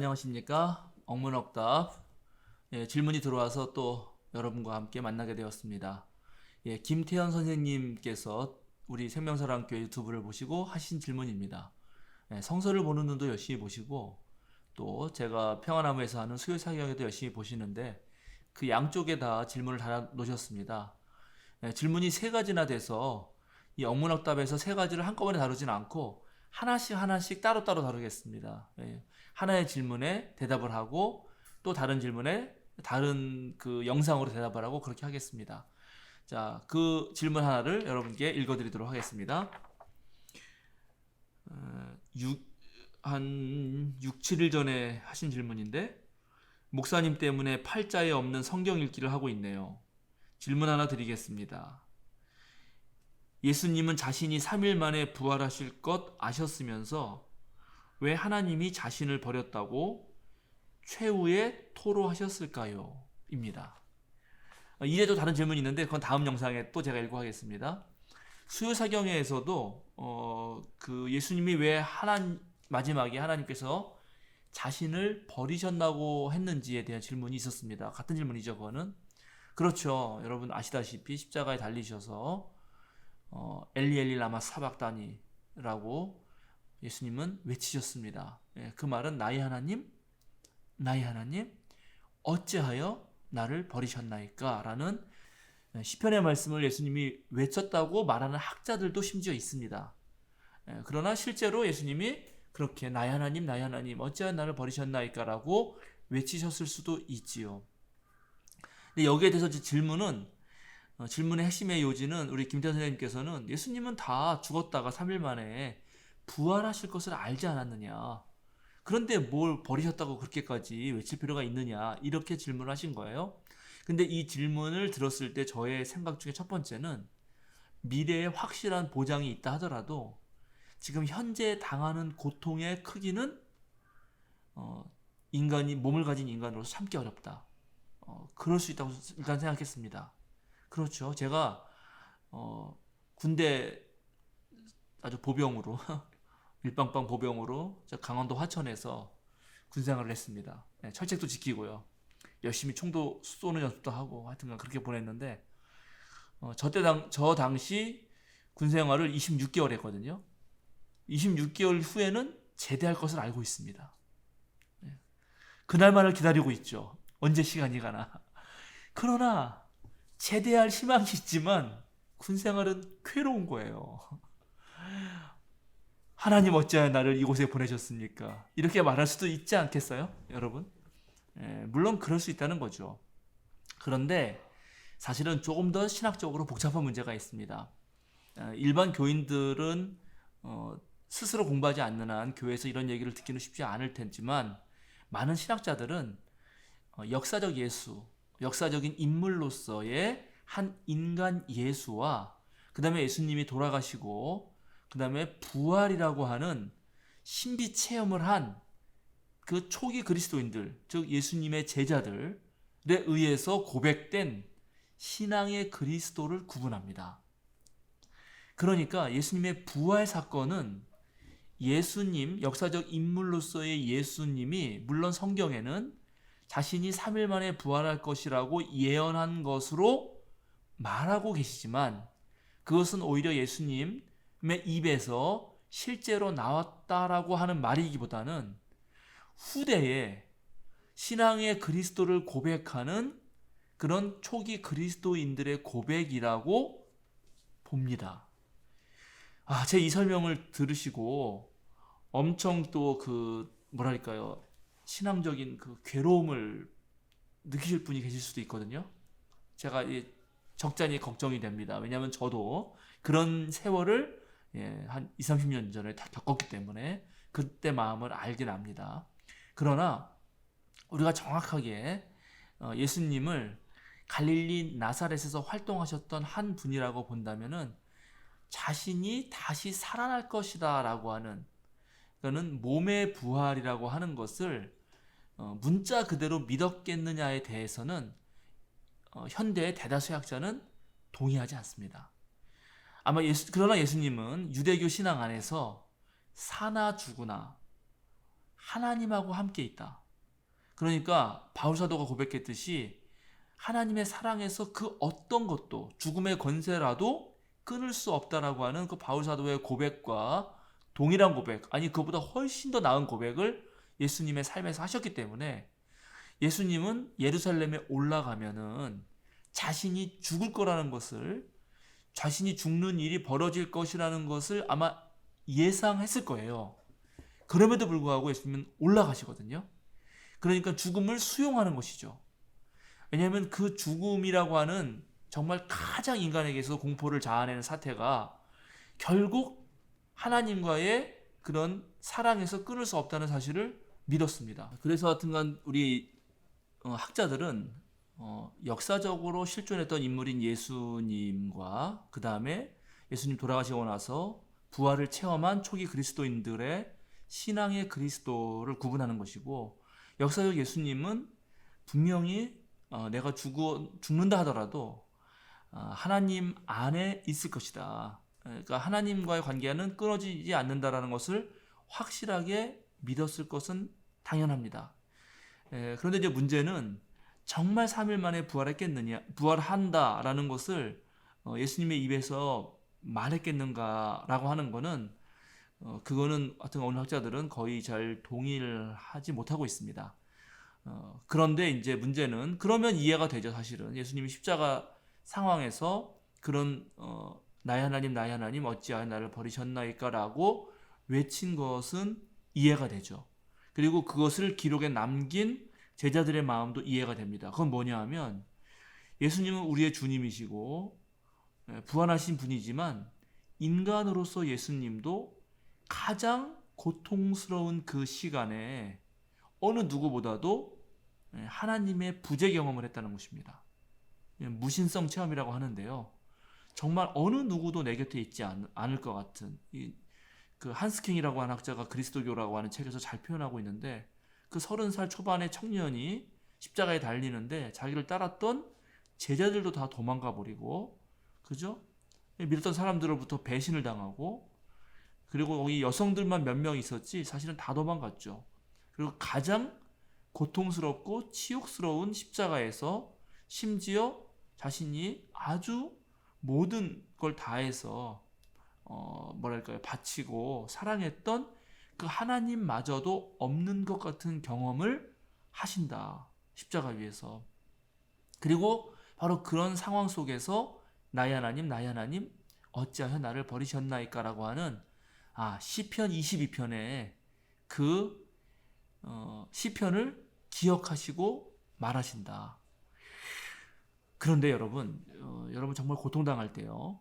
안녕하십니까? 억문억답. 질문이 들어와서 또 여러분과 함께 만나게 되었습니다. 김태현 선생님께서 우리 생명사랑교회 유튜브를 보시고 하신 질문입니다. 성서를 보는 눈도 열심히 보시고 또 제가 평안나무에서 하는 수요사경에도 열심히 보시는데 그 양쪽에 다 질문을 달아 놓으셨습니다. 질문이 세 가지나 돼서 이 억문억답에서 세 가지를 한꺼번에 다루진 않고 하나씩 따로따로 다루겠습니다. 하나의 질문에 대답을 하고 또 다른 질문에 다른 그 영상으로 대답을 하고 그렇게 하겠습니다. 자, 그 질문 하나를 여러분께 읽어드리도록 하겠습니다. 한 6, 7일 전에 하신 질문인데 목사님 때문에 팔자에 없는 성경 읽기를 하고 있네요. 질문 하나 드리겠습니다. 예수님은 자신이 3일 만에 부활하실 것 아셨으면서 왜 하나님이 자신을 버렸다고 최후에 토로하셨을까요? 입니다. 이래도 다른 질문이 있는데 그건 다음 영상에 또 제가 읽고 하겠습니다. 수요사경에서도 그 예수님이 왜 마지막에 하나님께서 자신을 버리셨다고 했는지에 대한 질문이 있었습니다. 같은 질문이죠, 그거는. 그렇죠. 여러분 아시다시피 십자가에 달리셔서 엘리 엘리 라마 사박다니라고 예수님은 외치셨습니다. 그 말은 나의 하나님 어찌하여 나를 버리셨나이까? 라는 시편의 말씀을 예수님이 외쳤다고 말하는 학자들도 심지어 있습니다. 그러나 실제로 예수님이 그렇게 나의 하나님 어찌하여 나를 버리셨나이까? 라고 외치셨을 수도 있지요. 근데 여기에 대해서 질문의 핵심의 요지는 우리 김태현 선생님께서는 예수님은 다 죽었다가 3일 만에 부활하실 것을 알지 않았느냐, 그런데 뭘 버리셨다고 그렇게까지 외칠 필요가 있느냐, 이렇게 질문을 하신 거예요. 근데 이 질문을 들었을 때 저의 생각 중에 첫 번째는 미래에 확실한 보장이 있다 하더라도 지금 현재 당하는 고통의 크기는 몸을 가진 인간으로서 참기 어렵다. 그럴 수 있다고 일단 생각했습니다. 그렇죠. 제가 군대 아주 보병으로 밀빵빵 보병으로 강원도 화천에서 군생활을 했습니다. 철책도 지키고요. 열심히 총도 쏘는 연습도 하고 하여튼 그렇게 보냈는데 저 당시 군생활을 26개월 했거든요. 26개월 후에는 제대할 것을 알고 있습니다. 그날만을 기다리고 있죠. 언제 시간이 가나. 그러나 제대할 희망이 있지만 군생활은 괴로운 거예요. 하나님 어찌하여 나를 이곳에 보내셨습니까? 이렇게 말할 수도 있지 않겠어요? 여러분? 물론 그럴 수 있다는 거죠. 그런데 사실은 조금 더 신학적으로 복잡한 문제가 있습니다. 일반 교인들은 스스로 공부하지 않는 한 교회에서 이런 얘기를 듣기는 쉽지 않을 테지만 많은 신학자들은 역사적인 인물로서의 한 인간 예수와 그 다음에 예수님이 돌아가시고 그 다음에 부활이라고 하는 신비 체험을 한 그 초기 그리스도인들, 즉 예수님의 제자들에 의해서 고백된 신앙의 그리스도를 구분합니다. 그러니까 예수님의 부활 사건은 역사적 인물로서의 예수님이 물론 성경에는 자신이 3일 만에 부활할 것이라고 예언한 것으로 말하고 계시지만 그것은 오히려 예수님의 입에서 실제로 나왔다라고 하는 말이기보다는 후대에 신앙의 그리스도를 고백하는 그런 초기 그리스도인들의 고백이라고 봅니다. 제 이 설명을 들으시고 엄청 또 뭐랄까요, 신앙적인 그 괴로움을 느끼실 분이 계실 수도 있거든요. 제가 적잖이 걱정이 됩니다. 왜냐하면 저도 그런 세월을 한 20, 30년 전에 다 겪었기 때문에 그때 마음을 알긴 압니다. 그러나 우리가 정확하게 예수님을 갈릴리 나사렛에서 활동하셨던 한 분이라고 본다면은 자신이 다시 살아날 것이다 라고 하는, 그러니까는 몸의 부활이라고 하는 것을 문자 그대로 믿었겠느냐에 대해서는 현대의 대다수의 학자는 동의하지 않습니다. 그러나 예수님은 유대교 신앙 안에서 사나 죽으나 하나님하고 함께 있다. 그러니까 바울 사도가 고백했듯이 하나님의 사랑에서 그 어떤 것도 죽음의 권세라도 끊을 수 없다라고 하는 그 바울 사도의 고백과 동일한 고백, 아니 그보다 훨씬 더 나은 고백을 예수님의 삶에서 하셨기 때문에 예수님은 예루살렘에 올라가면은 자신이 죽을 거라는 것을, 자신이 죽는 일이 벌어질 것이라는 것을 아마 예상했을 거예요. 그럼에도 불구하고 예수님은 올라가시거든요. 그러니까 죽음을 수용하는 것이죠. 왜냐하면 그 죽음이라고 하는 정말 가장 인간에게서 공포를 자아내는 사태가 결국 하나님과의 그런 사랑에서 끊을 수 없다는 사실을 믿었습니다. 그래서 하여튼간 우리 학자들은 역사적으로 실존했던 인물인 예수님과 그 다음에 예수님 돌아가시고 나서 부활을 체험한 초기 그리스도인들의 신앙의 그리스도를 구분하는 것이고, 역사적 예수님은 분명히 내가 죽는다 하더라도 하나님 안에 있을 것이다. 그러니까 하나님과의 관계는 끊어지지 않는다라는 것을 확실하게 믿었을 것은 당연합니다. 그런데 이제 문제는 정말 3일 만에 부활했겠느냐, 부활한다라는 것을 예수님의 입에서 말했겠는가라고 하는 거는 그거는 하여튼 어느 학자들은 거의 잘 동의를 하지 못하고 있습니다. 그런데 이제 문제는 그러면 이해가 되죠. 사실은 예수님이 십자가 상황에서 그런 나의 하나님 어찌하여 나를 버리셨나이까 라고 외친 것은 이해가 되죠. 그리고 그것을 기록에 남긴 제자들의 마음도 이해가 됩니다. 그건 뭐냐 하면 예수님은 우리의 주님이시고 부활하신 분이지만 인간으로서 예수님도 가장 고통스러운 그 시간에 어느 누구보다도 하나님의 부재 경험을 했다는 것입니다. 무신성 체험이라고 하는데요. 정말 어느 누구도 내 곁에 있지 않을 것 같은, 그 한스킹이라고 하는 학자가 그리스도교라고 하는 책에서 잘 표현하고 있는데, 그 30살 초반의 청년이 십자가에 달리는데 자기를 따랐던 제자들도 다 도망가 버리고, 그죠? 믿었던 사람들로부터 배신을 당하고, 그리고 거기 여성들만 몇 명 있었지 사실은 다 도망갔죠. 그리고 가장 고통스럽고 치욕스러운 십자가에서 심지어 자신이 아주 모든 걸 다해서 바치고 사랑했던 그 하나님마저도 없는 것 같은 경험을 하신다. 십자가 위에서. 그리고 바로 그런 상황 속에서 나의 하나님 어찌하여 나를 버리셨나이까 라고 하는 시편 22편에 그 시편을 기억하시고 말하신다. 그런데 여러분 정말 고통당할 때요,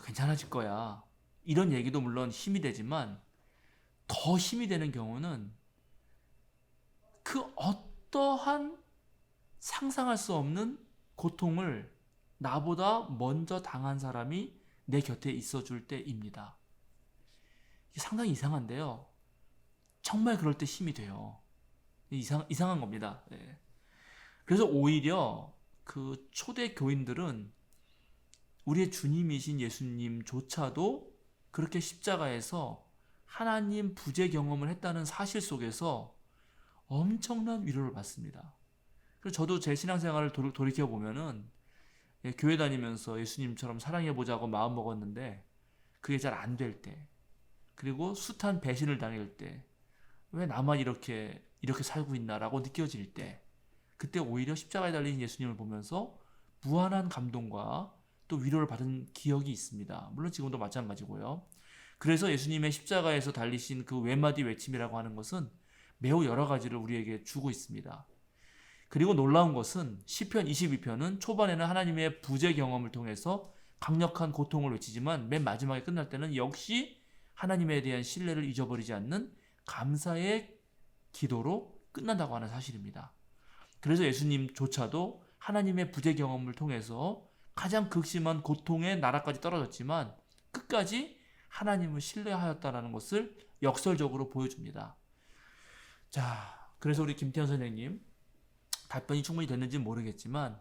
괜찮아질 거야, 이런 얘기도 물론 힘이 되지만 더 힘이 되는 경우는 그 어떠한 상상할 수 없는 고통을 나보다 먼저 당한 사람이 내 곁에 있어줄 때입니다. 이게 상당히 이상한데요, 정말 그럴 때 힘이 돼요. 이상한 겁니다. 네. 그래서 오히려 그 초대 교인들은 우리의 주님이신 예수님조차도 그렇게 십자가에서 하나님 부재 경험을 했다는 사실 속에서 엄청난 위로를 받습니다. 그래서 저도 제 신앙생활을 돌이켜 보면은 교회 다니면서 예수님처럼 사랑해보자고 마음 먹었는데 그게 잘 안 될 때, 그리고 숱한 배신을 당할 때, 왜 나만 이렇게 살고 있나라고 느껴질 때, 그때 오히려 십자가에 달린 예수님을 보면서 무한한 감동과 또 위로를 받은 기억이 있습니다. 물론 지금도 마찬가지고요. 그래서 예수님의 십자가에서 달리신 그 외마디 외침이라고 하는 것은 매우 여러 가지를 우리에게 주고 있습니다. 그리고 놀라운 것은 시편 22편은 초반에는 하나님의 부재 경험을 통해서 강력한 고통을 외치지만 맨 마지막에 끝날 때는 역시 하나님에 대한 신뢰를 잊어버리지 않는 감사의 기도로 끝난다고 하는 사실입니다. 그래서 예수님조차도 하나님의 부재 경험을 통해서 가장 극심한 고통의 나라까지 떨어졌지만 끝까지 하나님을 신뢰하였다는 것을 역설적으로 보여줍니다. 자, 그래서 우리 김태현 선생님, 답변이 충분히 됐는지 모르겠지만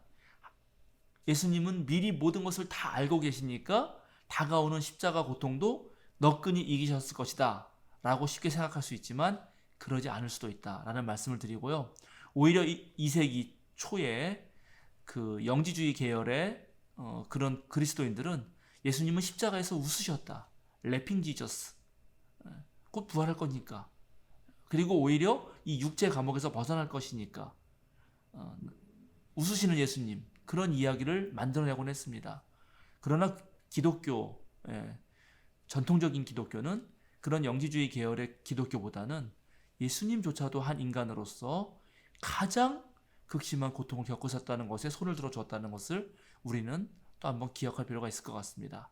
예수님은 미리 모든 것을 다 알고 계시니까 다가오는 십자가 고통도 너끈히 이기셨을 것이다 라고 쉽게 생각할 수 있지만 그러지 않을 수도 있다라는 말씀을 드리고요. 오히려 2세기 초에 그 영지주의 계열의 그런 그리스도인들은 예수님은 십자가에서 웃으셨다. 래핑 지저스. 곧 부활할 거니까. 그리고 오히려 이 육체 감옥에서 벗어날 것이니까 웃으시는 예수님, 그런 이야기를 만들어내곤 했습니다. 그러나 기독교, 전통적인 기독교는 그런 영지주의 계열의 기독교보다는 예수님조차도 한 인간으로서 가장 극심한 고통을 겪으셨다는 것에 손을 들어주었다는 것을 우리는 또 한번 기억할 필요가 있을 것 같습니다.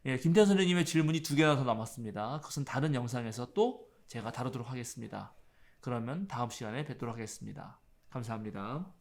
김태현 선생님의 질문이 2개나 더 남았습니다. 그것은 다른 영상에서 또 제가 다루도록 하겠습니다. 그러면 다음 시간에 뵙도록 하겠습니다. 감사합니다.